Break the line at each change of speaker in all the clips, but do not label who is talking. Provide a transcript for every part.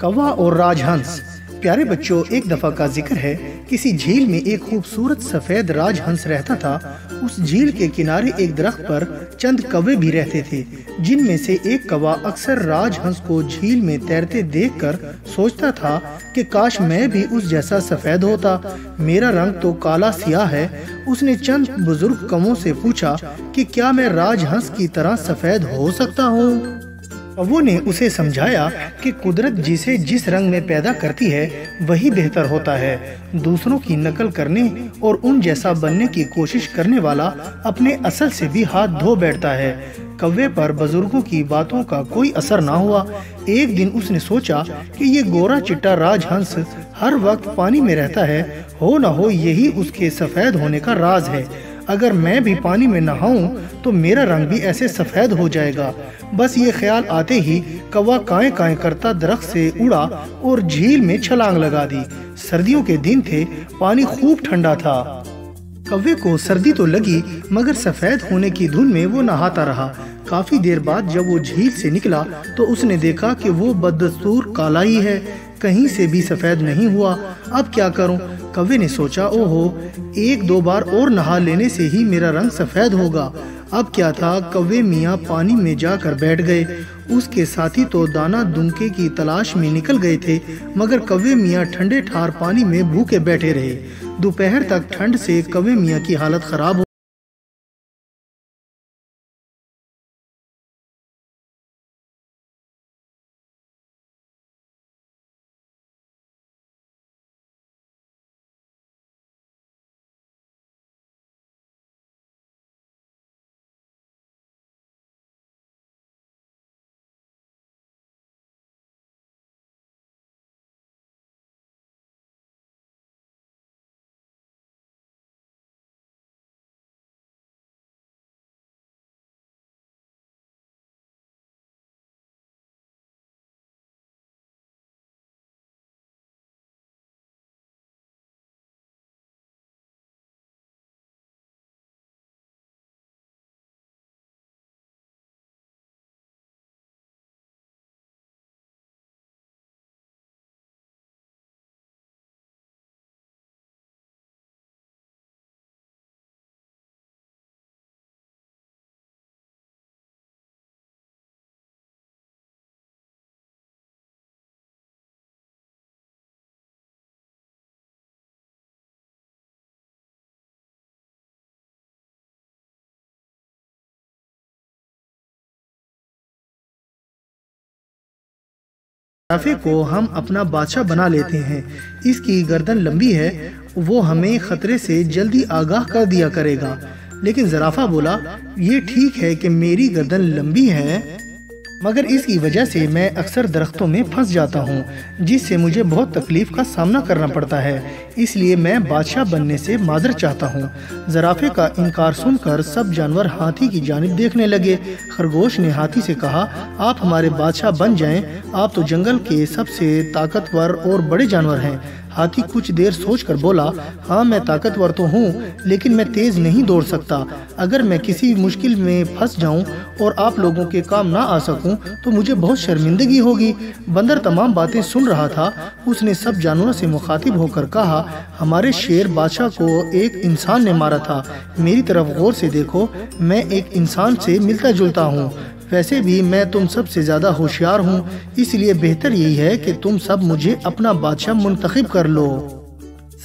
کوا اور راج ہنس۔ پیارے بچوں، ایک دفعہ کا ذکر ہے، کسی جھیل میں ایک خوبصورت سفید راج ہنس رہتا تھا۔ اس جھیل کے کنارے ایک درخت پر چند کوے بھی رہتے تھے، جن میں سے ایک کوا اکثر راج ہنس کو جھیل میں تیرتے دیکھ کر سوچتا تھا کہ کاش میں بھی اس جیسا سفید ہوتا، میرا رنگ تو کالا سیاہ ہے۔ اس نے چند بزرگ کووں سے پوچھا کہ کیا میں راج ہنس کی طرح سفید ہو سکتا ہوں؟ کووں نے اسے سمجھایا کہ قدرت جسے جس رنگ میں پیدا کرتی ہے وہی بہتر ہوتا ہے۔ دوسروں کی نقل کرنے اور ان جیسا بننے کی کوشش کرنے والا اپنے اصل سے بھی ہاتھ دھو بیٹھتا ہے۔ کوے پر بزرگوں کی باتوں کا کوئی اثر نہ ہوا۔ ایک دن اس نے سوچا کہ یہ گورا چٹا راج ہنس ہر وقت پانی میں رہتا ہے، ہو نہ ہو یہی اس کے سفید ہونے کا راز ہے۔ اگر میں بھی پانی میں نہاؤں تو میرا رنگ بھی ایسے سفید ہو جائے گا۔ بس یہ خیال آتے ہی کوا کائیں کائیں کرتا درخت سے اڑا اور جھیل میں چھلانگ لگا دی۔ سردیوں کے دن تھے، پانی خوب ٹھنڈا تھا۔ کوے کو سردی تو لگی مگر سفید ہونے کی دھن میں وہ نہاتا رہا۔ کافی دیر بعد جب وہ جھیل سے نکلا تو اس نے دیکھا کہ وہ بدستور کالا ہی ہے، کہیں سے بھی سفید نہیں ہوا۔ اب کیا کروں؟ کوے نے سوچا، اوہو، ایک دو بار اور نہا لینے سے ہی میرا رنگ سفید ہوگا۔ اب کیا تھا، کوے میاں پانی میں جا کر بیٹھ گئے۔ اس کے ساتھی تو دانا دنکے کی تلاش میں نکل گئے تھے، مگر کوے میاں ٹھنڈے ٹھار پانی میں بھوکے بیٹھے رہے۔ دوپہر تک ٹھنڈ سے کوے میاں کی حالت خراب ہو زرافے کو ہم اپنا بادشاہ بنا لیتے ہیں، اس کی گردن لمبی ہے، وہ ہمیں خطرے سے جلدی آگاہ کر دیا کرے گا۔ لیکن زرافہ بولا، یہ ٹھیک ہے کہ میری گردن لمبی ہے، مگر اس کی وجہ سے میں اکثر درختوں میں پھنس جاتا ہوں، جس سے مجھے بہت تکلیف کا سامنا کرنا پڑتا ہے، اس لیے میں بادشاہ بننے سے معذرت چاہتا ہوں۔ زرافے کا انکار سن کر سب جانور ہاتھی کی جانب دیکھنے لگے۔ خرگوش نے ہاتھی سے کہا، آپ ہمارے بادشاہ بن جائیں، آپ تو جنگل کے سب سے طاقتور اور بڑے جانور ہیں۔ ہاتھی کچھ دیر سوچ کر بولا، ہاں میں طاقتور تو ہوں، لیکن میں تیز نہیں دوڑ سکتا۔ اگر میں کسی مشکل میں پھنس جاؤں اور آپ لوگوں کے کام نہ آ سکوں تو مجھے بہت شرمندگی ہوگی۔ بندر تمام باتیں سن رہا تھا۔ اس نے سب جانوروں سے مخاطب ہو کر کہا، ہمارے شیر بادشاہ کو ایک انسان نے مارا تھا، میری طرف غور سے دیکھو، میں ایک انسان سے ملتا جلتا ہوں، ویسے بھی میں تم سب سے زیادہ ہوشیار ہوں، اس لیے بہتر یہی ہے کہ تم سب مجھے اپنا بادشاہ منتخب کر لو۔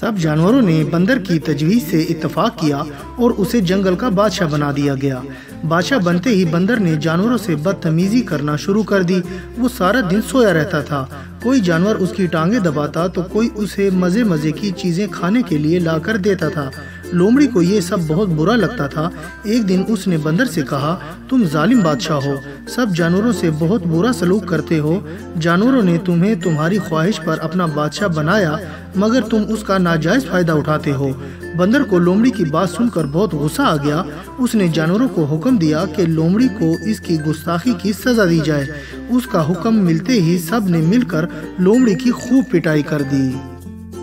سب جانوروں نے بندر کی تجویز سے اتفاق کیا اور اسے جنگل کا بادشاہ بنا دیا گیا۔ بادشاہ بنتے ہی بندر نے جانوروں سے بدتمیزی کرنا شروع کر دی۔ وہ سارا دن سویا رہتا تھا، کوئی جانور اس کی ٹانگیں دباتا تو کوئی اسے مزے مزے کی چیزیں کھانے کے لیے لا کر دیتا تھا۔ لومڑی کو یہ سب بہت برا لگتا تھا۔ ایک دن اس نے بندر سے کہا، تم ظالم بادشاہ ہو، سب جانوروں سے بہت برا سلوک کرتے ہو، جانوروں نے تمہیں تمہاری خواہش پر اپنا بادشاہ بنایا مگر تم اس کا ناجائز فائدہ اٹھاتے ہو۔ بندر کو لومڑی کی بات سن کر بہت غصہ آ گیا۔ اس نے جانوروں کو حکم دیا کہ لومڑی کو اس کی گستاخی کی سزا دی جائے۔ اس کا حکم ملتے ہی سب نے مل کر لومڑی کی خوب پٹائی کر دی۔